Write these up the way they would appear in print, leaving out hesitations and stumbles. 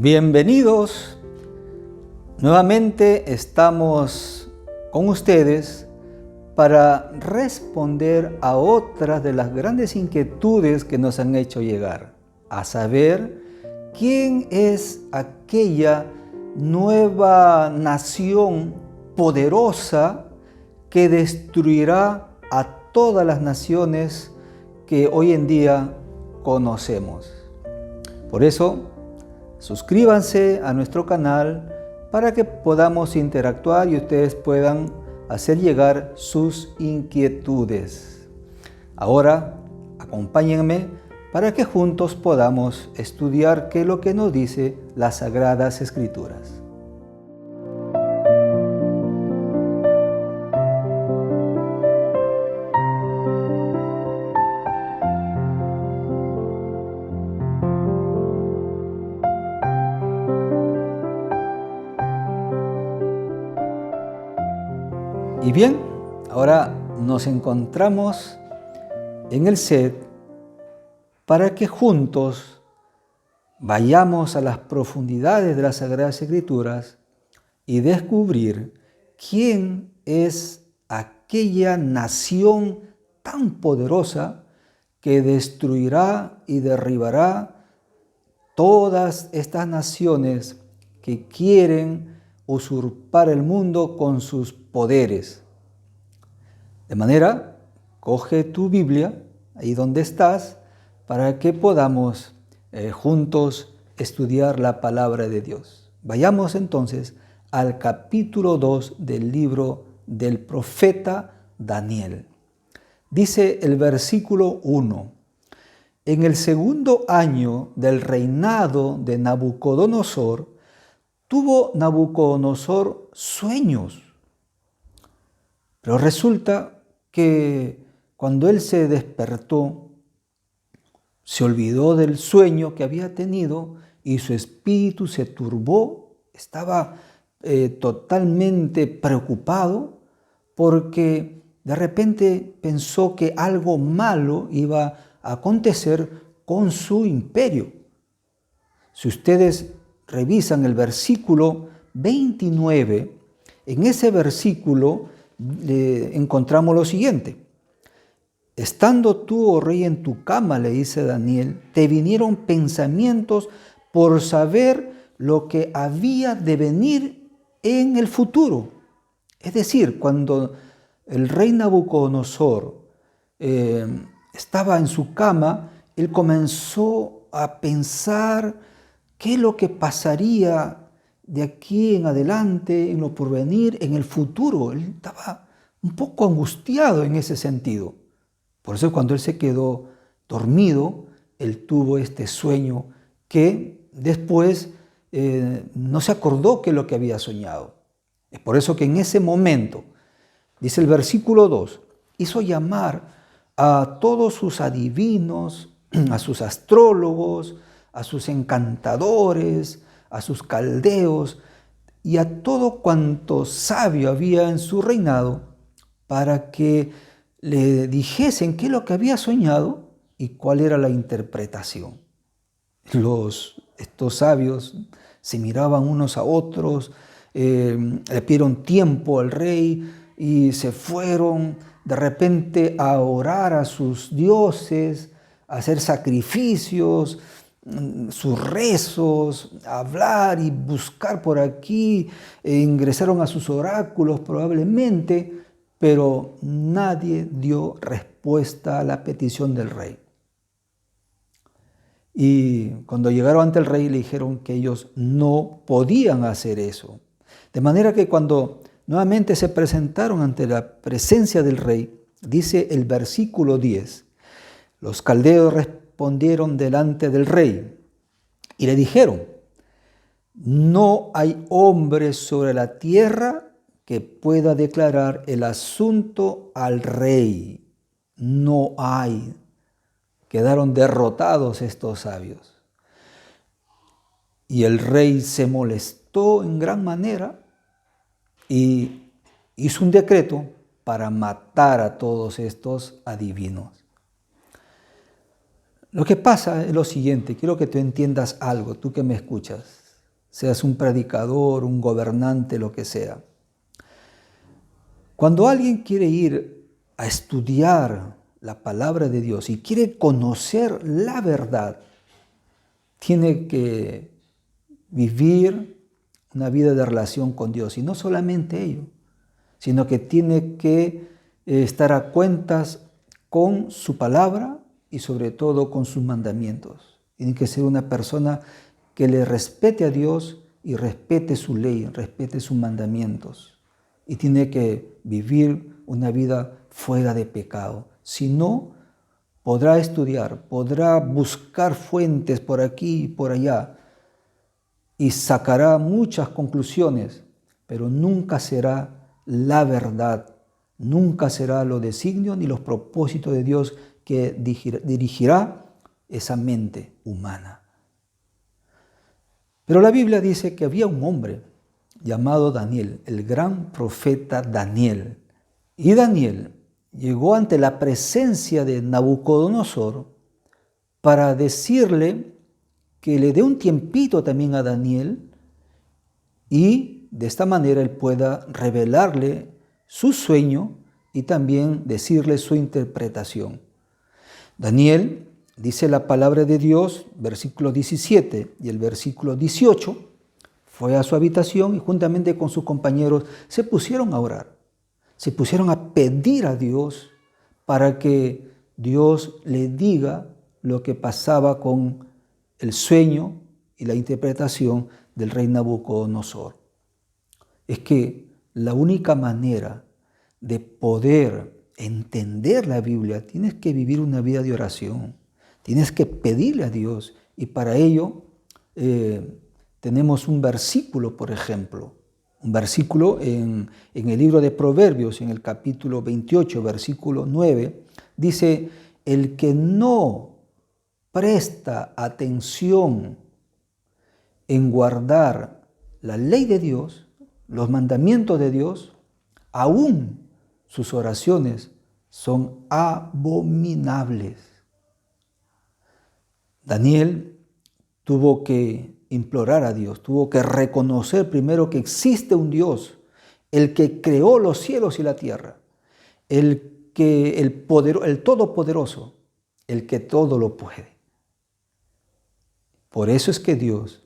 Bienvenidos. Nuevamente estamos con ustedes para responder a otras de las grandes inquietudes que nos han hecho llegar, a saber, ¿quién es aquella nueva nación poderosa que destruirá a todas las naciones que hoy en día conocemos? Por eso, suscríbanse a nuestro canal para que podamos interactuar y ustedes puedan hacer llegar sus inquietudes. Ahora, acompáñenme para que juntos podamos estudiar qué es lo que nos dice las Sagradas Escrituras. Y bien, ahora nos encontramos en el set para que juntos vayamos a las profundidades de las Sagradas Escrituras y descubrir quién es aquella nación tan poderosa que destruirá y derribará todas estas naciones que quieren usurpar el mundo con sus poderes. De manera, coge tu Biblia, ahí donde estás, para que podamos juntos estudiar la palabra de Dios. Vayamos entonces al capítulo 2 del libro del profeta Daniel. Dice el versículo 1: En el segundo año del reinado de Nabucodonosor, tuvo Nabucodonosor sueños. Pero resulta que cuando él se despertó, se olvidó del sueño que había tenido y su espíritu se turbó, estaba totalmente preocupado porque de repente pensó que algo malo iba a acontecer con su imperio. Si ustedes revisan el versículo 29, en ese versículo encontramos lo siguiente: Estando tú, oh rey, en tu cama, le dice Daniel, te vinieron pensamientos por saber lo que había de venir en el futuro. Es decir, cuando el rey Nabucodonosor estaba en su cama, él comenzó a pensar qué es lo que pasaría de aquí en adelante, en lo porvenir, en el futuro. Él estaba un poco angustiado en ese sentido. Por eso cuando él se quedó dormido, él tuvo este sueño que después no se acordó qué es lo que había soñado. Es por eso que en ese momento, dice el versículo 2, hizo llamar a todos sus adivinos, a sus astrólogos, a sus encantadores, a sus caldeos y a todo cuanto sabio había en su reinado, para que le dijesen qué es lo que había soñado y cuál era la interpretación. Estos sabios se miraban unos a otros, le pidieron tiempo al rey y se fueron de repente a orar a sus dioses, a hacer sacrificios, sus rezos, hablar y buscar por aquí, ingresaron a sus oráculos probablemente, pero nadie dio respuesta a la petición del rey. Y cuando llegaron ante el rey le dijeron que ellos no podían hacer eso. De manera que cuando nuevamente se presentaron ante la presencia del rey, dice el versículo 10, los caldeos respondieron delante del rey y le dijeron: no hay hombre sobre la tierra que pueda declarar el asunto al rey. No hay. Quedaron derrotados estos sabios. Y el rey se molestó en gran manera y hizo un decreto para matar a todos estos adivinos. Lo que pasa es lo siguiente, quiero que tú entiendas algo, tú que me escuchas. seas un predicador, un gobernante, lo que sea. Cuando alguien quiere ir a estudiar la palabra de Dios y quiere conocer la verdad, tiene que vivir una vida de relación con Dios. Y no solamente ello, sino que tiene que estar a cuentas con su palabra y sobre todo con sus mandamientos. Tiene que ser una persona que le respete a Dios y respete su ley, respete sus mandamientos. Y tiene que vivir una vida fuera de pecado. Si no, podrá estudiar, podrá buscar fuentes por aquí y por allá y sacará muchas conclusiones, pero nunca será la verdad, nunca será los designios ni los propósitos de Dios que dirigirá esa mente humana. Pero la Biblia dice que había un hombre llamado Daniel, el gran profeta Daniel. Y Daniel llegó ante la presencia de Nabucodonosor para decirle que le dé un tiempito también a Daniel y de esta manera él pueda revelarle su sueño y también decirle su interpretación. Daniel, dice la palabra de Dios, versículo 17 y el versículo 18, fue a su habitación y juntamente con sus compañeros se pusieron a orar. Se pusieron a pedir a Dios para que Dios le diga lo que pasaba con el sueño y la interpretación del rey Nabucodonosor. Es que la única manera de poder entender la Biblia, tienes que vivir una vida de oración, tienes que pedirle a Dios y para ello tenemos un versículo, por ejemplo, un versículo en el libro de Proverbios, en el capítulo 28, versículo 9, dice, el que no presta atención en guardar la ley de Dios, los mandamientos de Dios, aún sus oraciones son abominables. Daniel tuvo que implorar a Dios, tuvo que reconocer primero que existe un Dios, el que creó los cielos y la tierra, el todopoderoso, el que todo lo puede. Por eso es que Dios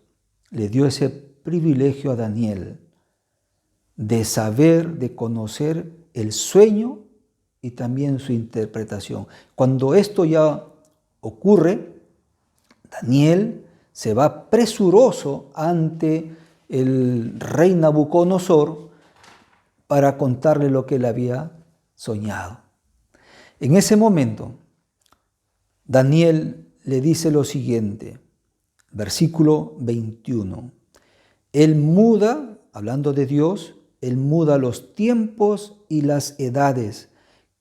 le dio ese privilegio a Daniel de saber, de conocer el sueño y también su interpretación. Cuando esto ya ocurre, Daniel se va presuroso ante el rey Nabucodonosor para contarle lo que él había soñado. En ese momento, Daniel le dice lo siguiente, versículo 21. Él muda, hablando de Dios, Él muda los tiempos y las edades,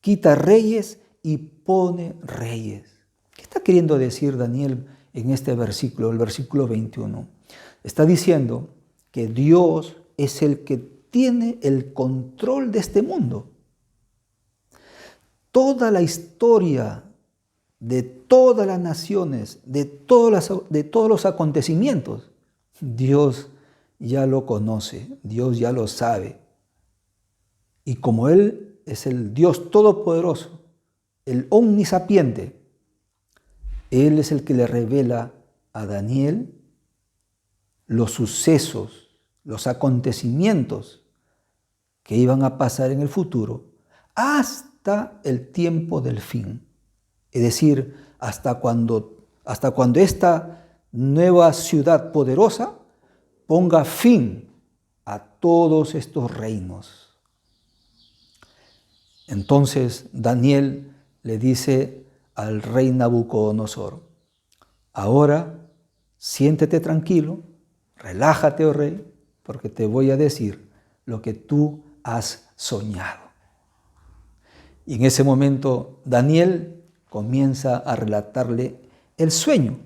quita reyes y pone reyes. ¿Qué está queriendo decir Daniel en este versículo, el versículo 21? Está diciendo que Dios es el que tiene el control de este mundo. Toda la historia de todas las naciones, de todos los acontecimientos, Dios ya lo conoce, Dios ya lo sabe. Y como Él es el Dios todopoderoso, el omnisapiente, Él es el que le revela a Daniel los sucesos, los acontecimientos que iban a pasar en el futuro hasta el tiempo del fin. Es decir, hasta cuando esta nueva ciudad poderosa ponga fin a todos estos reinos. Entonces Daniel le dice al rey Nabucodonosor, ahora siéntete tranquilo, relájate, oh rey, porque te voy a decir lo que tú has soñado. Y en ese momento Daniel comienza a relatarle el sueño.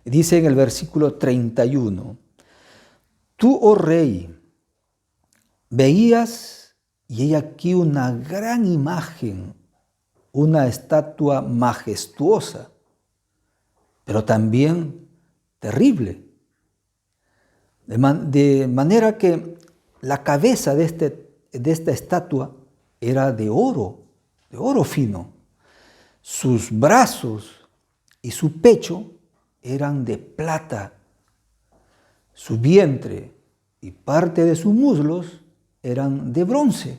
Dice en el versículo 31, tú, oh rey, veías y he aquí una gran imagen, una estatua majestuosa, pero también terrible. De manera que la cabeza de esta estatua era de oro fino. Sus brazos y su pecho eran de plata. Su vientre y parte de sus muslos eran de bronce.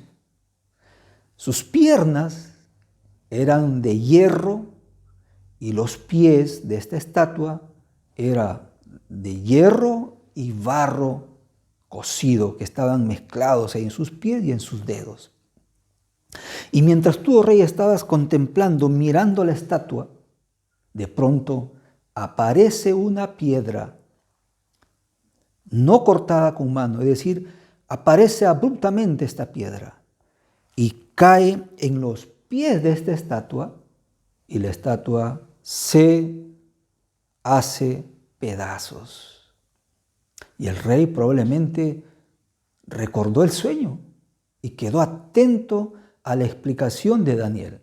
Sus piernas eran de hierro y los pies de esta estatua eran de hierro y barro cocido, que estaban mezclados en sus pies y en sus dedos. Y mientras tú, oh rey, estabas contemplando, mirando la estatua, de pronto aparece una piedra no cortada con mano, es decir, aparece abruptamente esta piedra y cae en los pies de esta estatua y la estatua se hace pedazos. Y el rey probablemente recordó el sueño y quedó atento a la explicación de Daniel.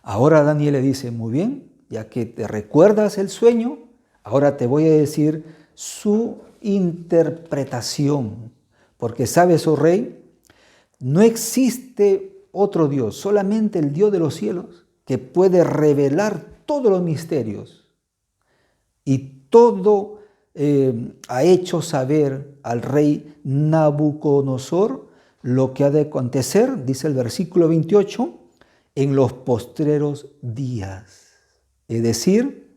Ahora Daniel le dice, muy bien, ya que te recuerdas el sueño, ahora te voy a decir su interpretación. Porque sabes, oh rey, no existe otro Dios, solamente el Dios de los cielos, que puede revelar todos los misterios. Y todo ha hecho saber al rey Nabucodonosor lo que ha de acontecer, dice el versículo 28, en los postreros días. Es decir,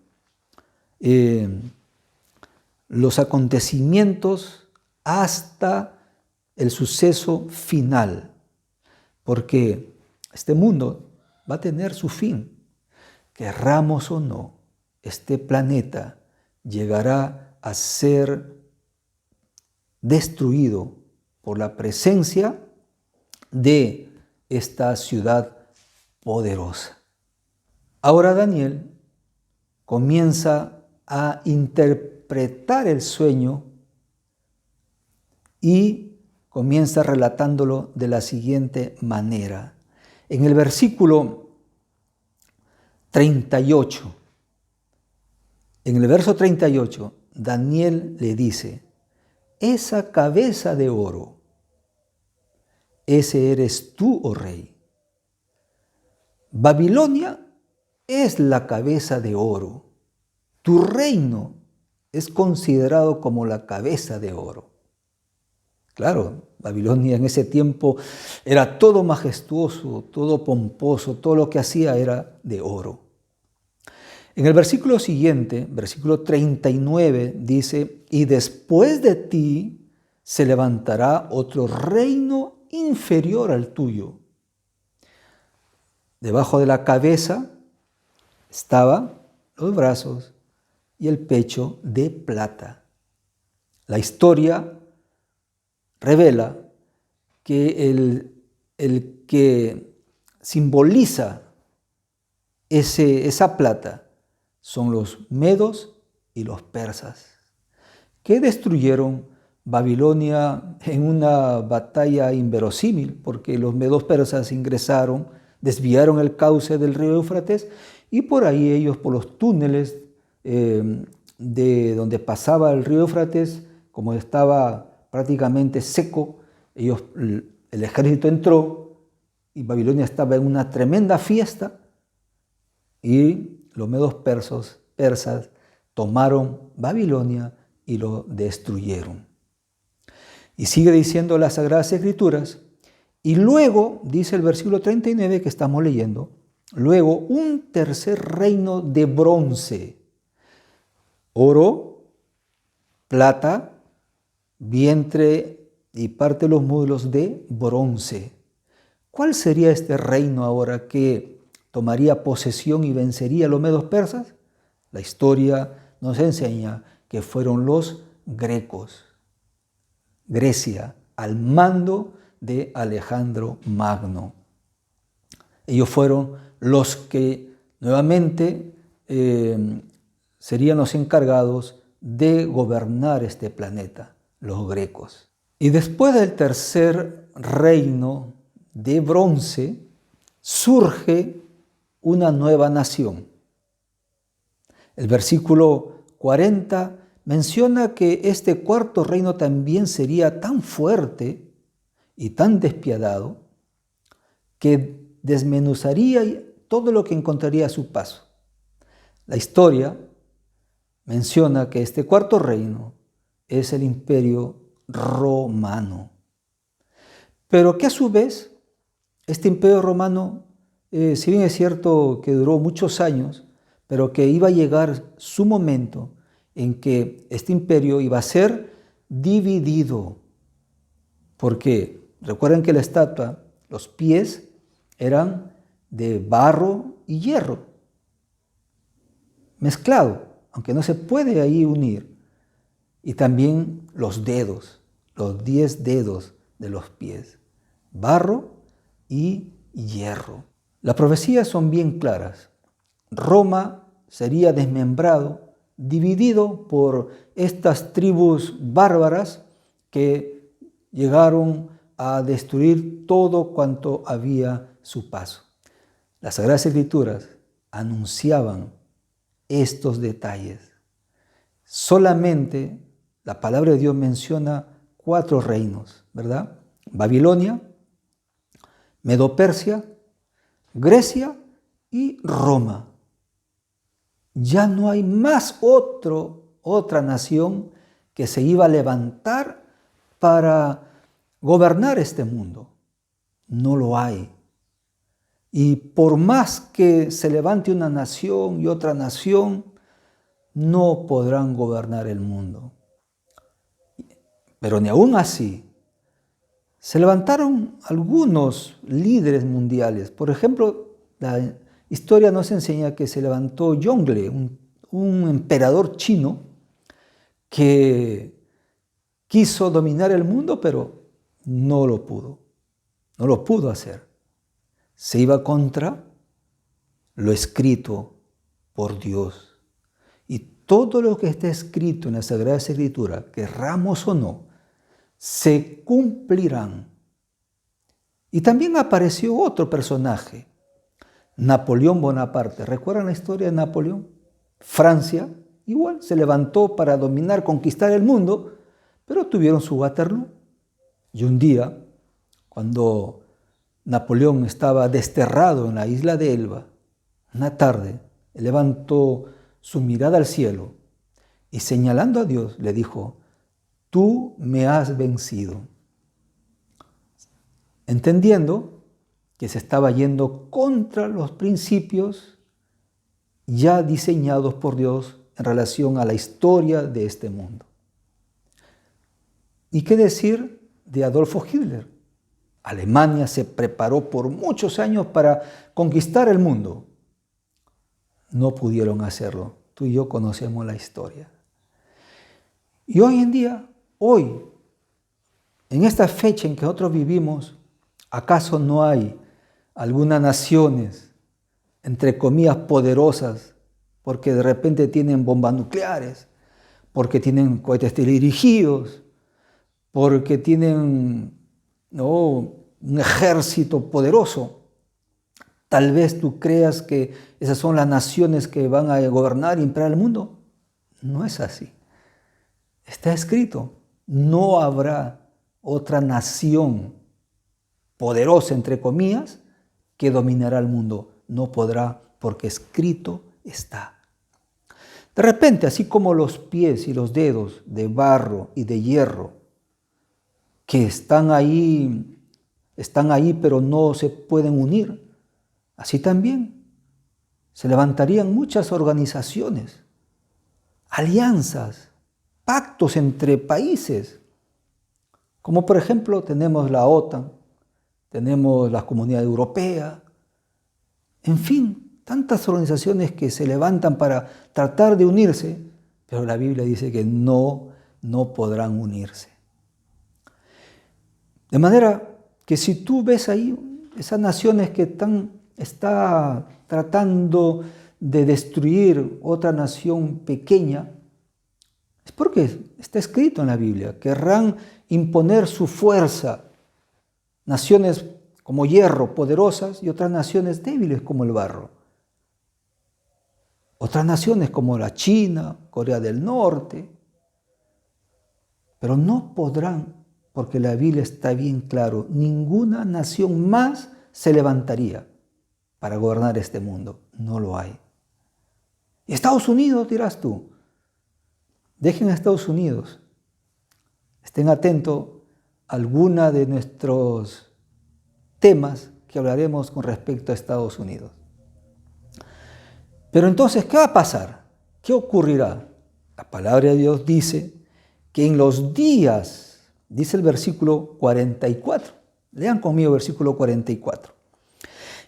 los acontecimientos hasta el suceso final. Porque este mundo va a tener su fin. Querramos o no, este planeta llegará a ser destruido por la presencia de esta ciudad poderosa. Ahora Daniel comienza a interpretar el sueño y comienza relatándolo de la siguiente manera. En el versículo 38, en el verso 38, Daniel le dice, esa cabeza de oro, ese eres tú, oh rey. Babilonia es la cabeza de oro. Tu reino es considerado como la cabeza de oro. Claro, Babilonia en ese tiempo era todo majestuoso, todo pomposo, todo lo que hacía era de oro. En el versículo siguiente, versículo 39, dice, y después de ti se levantará otro reino inferior al tuyo. Debajo de la cabeza estaban los brazos y el pecho de plata. La historia revela que el que simboliza esa plata son los medos y los persas, que destruyeron Babilonia en una batalla inverosímil, porque los medos persas ingresaron, desviaron el cauce del río Éufrates y por ahí ellos, por los túneles de donde pasaba el río Éufrates, como estaba prácticamente seco, el ejército entró y Babilonia estaba en una tremenda fiesta y los medos persas tomaron Babilonia y lo destruyeron. Y sigue diciendo las Sagradas Escrituras, y luego, dice el versículo 39 que estamos leyendo, luego un tercer reino de bronce, oro, plata, vientre y parte de los muslos de bronce. ¿Cuál sería este reino ahora que tomaría posesión y vencería a los medos persas? La historia nos enseña que fueron los grecos. Grecia, al mando de Alejandro Magno. Ellos fueron los que nuevamente serían los encargados de gobernar este planeta, los grecos. Y después del tercer reino de bronce, surge una nueva nación. El versículo 40 menciona que este cuarto reino también sería tan fuerte y tan despiadado que desmenuzaría todo lo que encontraría a su paso. La historia menciona que este cuarto reino es el imperio romano, pero que a su vez este imperio romano, si bien es cierto que duró muchos años, pero que iba a llegar su momento en que este imperio iba a ser dividido, porque recuerden que la estatua, los pies eran de barro y hierro, mezclado, aunque no se puede ahí unir, y también los dedos, los 10 dedos de los pies, barro y hierro. Las profecías son bien claras. Roma sería desmembrado, dividido por estas tribus bárbaras que llegaron a destruir todo cuanto había a su paso. Las Sagradas Escrituras anunciaban estos detalles. Solamente la palabra de Dios menciona 4 reinos, ¿verdad? Babilonia, Medo-Persia, Grecia y Roma. Ya no hay más otra nación que se iba a levantar para gobernar este mundo. No lo hay. Y por más que se levante una nación y otra nación, no podrán gobernar el mundo. Pero ni aún así, se levantaron algunos líderes mundiales. Por ejemplo, la historia nos enseña que se levantó Yongle, un emperador chino que quiso dominar el mundo, pero no lo pudo hacer. Se iba contra lo escrito por Dios. Y todo lo que está escrito en la Sagrada Escritura, querramos o no, se cumplirán. Y también apareció otro personaje, Napoleón Bonaparte. ¿Recuerdan la historia de Napoleón? Francia, igual, se levantó para dominar, conquistar el mundo, pero tuvieron su Waterloo. Y un día, cuando Napoleón estaba desterrado en la isla de Elba, una tarde, levantó su mirada al cielo y señalando a Dios le dijo: tú me has vencido. Entendiendo que se estaba yendo contra los principios ya diseñados por Dios en relación a la historia de este mundo. ¿Y qué decir de Adolfo Hitler? Alemania se preparó por muchos años para conquistar el mundo. No pudieron hacerlo. Tú y yo conocemos la historia. Y hoy en día, en esta fecha en que nosotros vivimos, ¿acaso no hay algunas naciones, entre comillas, poderosas, porque de repente tienen bombas nucleares, porque tienen cohetes teledirigidos, porque tienen un ejército poderoso? Tal vez tú creas que esas son las naciones que van a gobernar y imperar el mundo. No es así. Está escrito, no habrá otra nación poderosa, entre comillas, que dominará el mundo. No podrá, porque escrito está. De repente, así como los pies y los dedos de barro y de hierro, que están ahí, pero no se pueden unir, así también se levantarían muchas organizaciones, alianzas, pactos entre países, como por ejemplo tenemos la OTAN, tenemos la Comunidad Europea, en fin, tantas organizaciones que se levantan para tratar de unirse, pero la Biblia dice que no podrán unirse. De manera que si tú ves ahí esas naciones que está tratando de destruir otra nación pequeña, es porque está escrito en la Biblia, querrán imponer su fuerza, naciones como hierro, poderosas, y otras naciones débiles como el barro. Otras naciones como la China, Corea del Norte, Pero no podrán, porque la Biblia está bien claro, ninguna nación más se levantaría para gobernar este mundo. No lo hay. Estados Unidos, dirás tú. Dejen a Estados Unidos. Estén atentos a alguna de nuestros temas que hablaremos con respecto a Estados Unidos. Pero entonces, ¿qué va a pasar? ¿Qué ocurrirá? La palabra de Dios dice que en los días, dice el versículo 44, lean conmigo el versículo 44.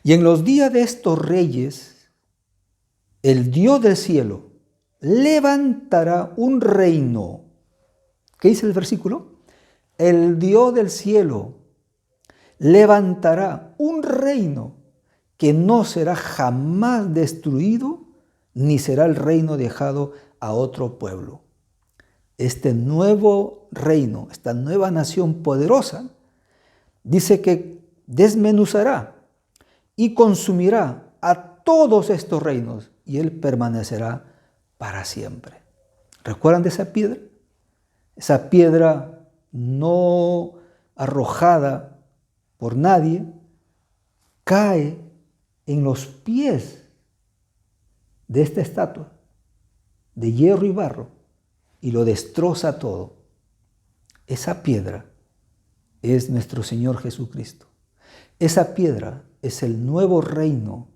Y en los días de estos reyes, el Dios del cielo levantará un reino. ¿Qué dice el versículo? El Dios del cielo levantará un reino que no será jamás destruido, ni será el reino dejado a otro pueblo. Este nuevo reino, esta nueva nación poderosa, dice que desmenuzará y consumirá a todos estos reinos y él permanecerá para siempre. ¿Recuerdan de esa piedra? Esa piedra no arrojada por nadie, cae en los pies de esta estatua de hierro y barro y lo destroza todo. Esa piedra es nuestro Señor Jesucristo. Esa piedra es el nuevo reino,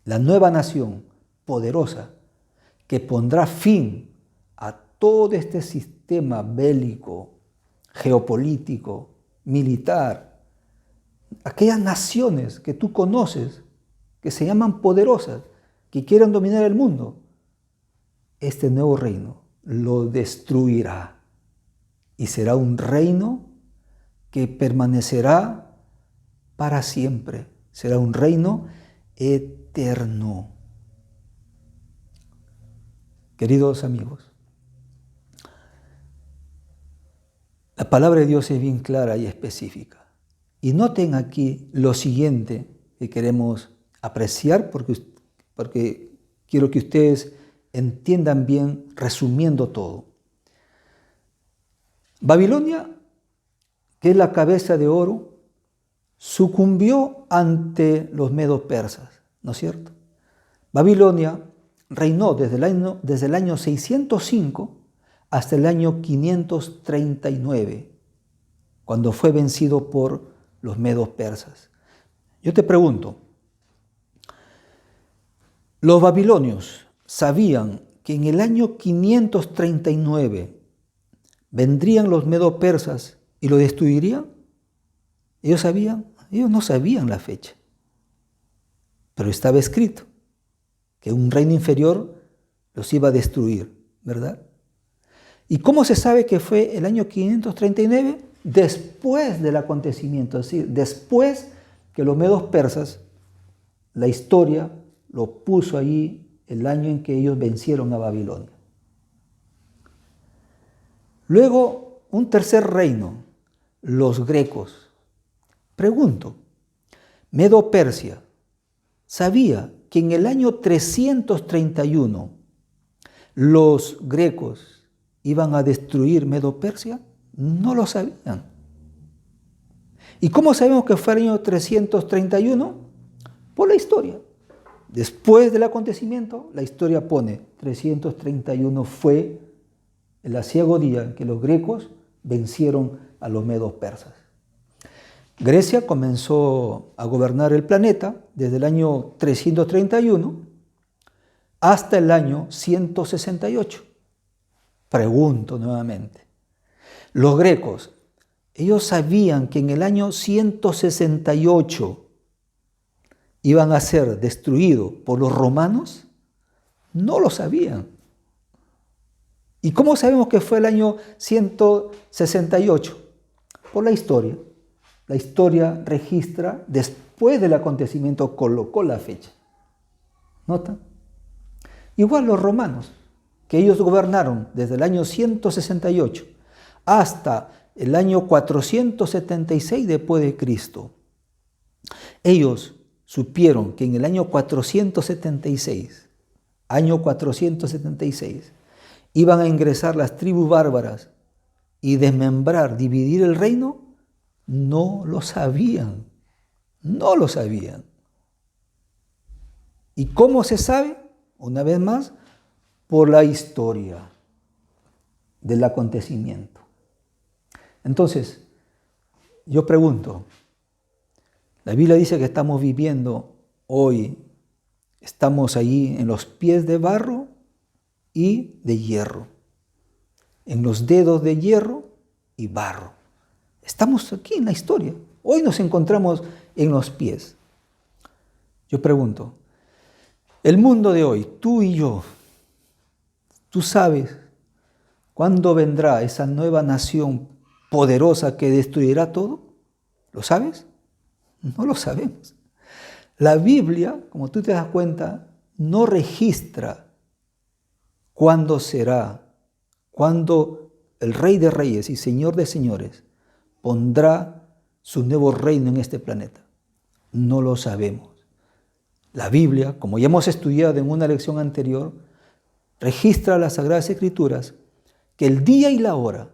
la nueva nación poderosa que pondrá fin a todo este sistema bélico, geopolítico, militar. Aquellas naciones que tú conoces, que se llaman poderosas, que quieren dominar el mundo, este nuevo reino lo destruirá y será un reino que permanecerá para siempre. Será un reino eterno. Queridos amigos, la palabra de Dios es bien clara y específica. Y noten aquí lo siguiente que queremos apreciar porque quiero que ustedes entiendan bien, resumiendo todo. Babilonia, que es la cabeza de oro, sucumbió ante los medos persas, ¿no es cierto? Babilonia reinó desde el año 605 hasta el año 539, cuando fue vencido por los medos persas. Yo te pregunto, ¿los babilonios sabían que en el año 539 vendrían los medos persas y lo destruirían? ¿Ellos sabían? Ellos no sabían la fecha. Pero estaba escrito que un reino inferior los iba a destruir, ¿verdad? ¿Y cómo se sabe que fue el año 539? Después del acontecimiento, es decir, después que los medos persas, la historia lo puso allí el año en que ellos vencieron a Babilonia. Luego, un tercer reino, los grecos. Pregunto, Medo-Persia sabía que en el año 331 los grecos iban a destruir Medo-Persia. No lo sabían. ¿Y cómo sabemos que fue el año 331? Por la historia. Después del acontecimiento, la historia pone 331 fue el aciago día en que los grecos vencieron a los medos persas. Grecia comenzó a gobernar el planeta desde el año 331 hasta el año 168. Pregunto nuevamente, los grecos, ellos sabían que en el año 168 iban a ser destruidos por los romanos. No lo sabían. ¿Y cómo sabemos que fue el año 168? Por la historia. La historia registra, después del acontecimiento, colocó la fecha. ¿Notan? Igual los romanos, que ellos gobernaron desde el año 168 hasta el año 476 después de Cristo. Ellos supieron que en el año 476, iban a ingresar las tribus bárbaras y desmembrar, dividir el reino, no lo sabían. No lo sabían. ¿Y cómo se sabe? Una vez más, por la historia del acontecimiento. Entonces, yo pregunto, la Biblia dice que estamos viviendo hoy, estamos allí en los pies de barro y de hierro, en los dedos de hierro y barro. Estamos aquí en la historia. Hoy nos encontramos en los pies. Yo pregunto, el mundo de hoy, tú y yo, ¿tú sabes cuándo vendrá esa nueva nación poderosa que destruirá todo? ¿Lo sabes? No lo sabemos. La Biblia, como tú te das cuenta, no registra cuándo será, cuándo el Rey de Reyes y Señor de Señores pondrá su nuevo reino en este planeta. No lo sabemos. La Biblia, como ya hemos estudiado en una lección anterior, registra las Sagradas Escrituras que el día y la hora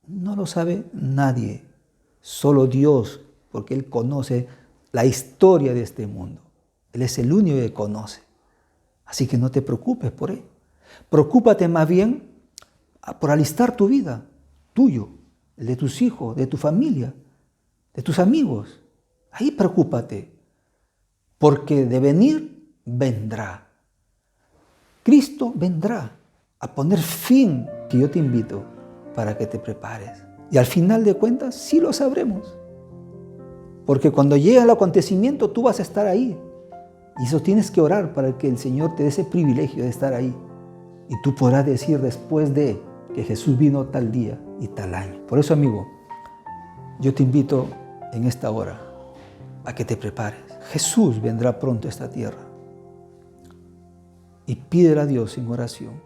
no lo sabe nadie, solo Dios, porque Él conoce la historia de este mundo. Él es el único que conoce. Así que no te preocupes por Él. Preocúpate más bien por alistar tu vida, tuyo, el de tus hijos, de tu familia, de tus amigos. Ahí preocúpate, porque de venir, vendrá. Cristo vendrá a poner fin, que yo te invito para que te prepares. Y al final de cuentas, sí lo sabremos. Porque cuando llegue el acontecimiento, tú vas a estar ahí. Y eso tienes que orar para que el Señor te dé ese privilegio de estar ahí. Y tú podrás decir después de que Jesús vino tal día y tal año. Por eso, amigo, yo te invito en esta hora a que te prepares. Jesús vendrá pronto a esta tierra. Y pídele a Dios en oración.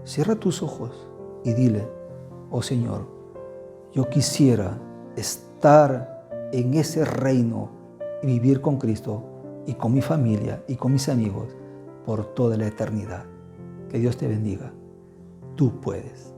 Cierra tus ojos y dile, oh Señor, yo quisiera estar en ese reino y vivir con Cristo y con mi familia y con mis amigos por toda la eternidad. Que Dios te bendiga. Tú puedes.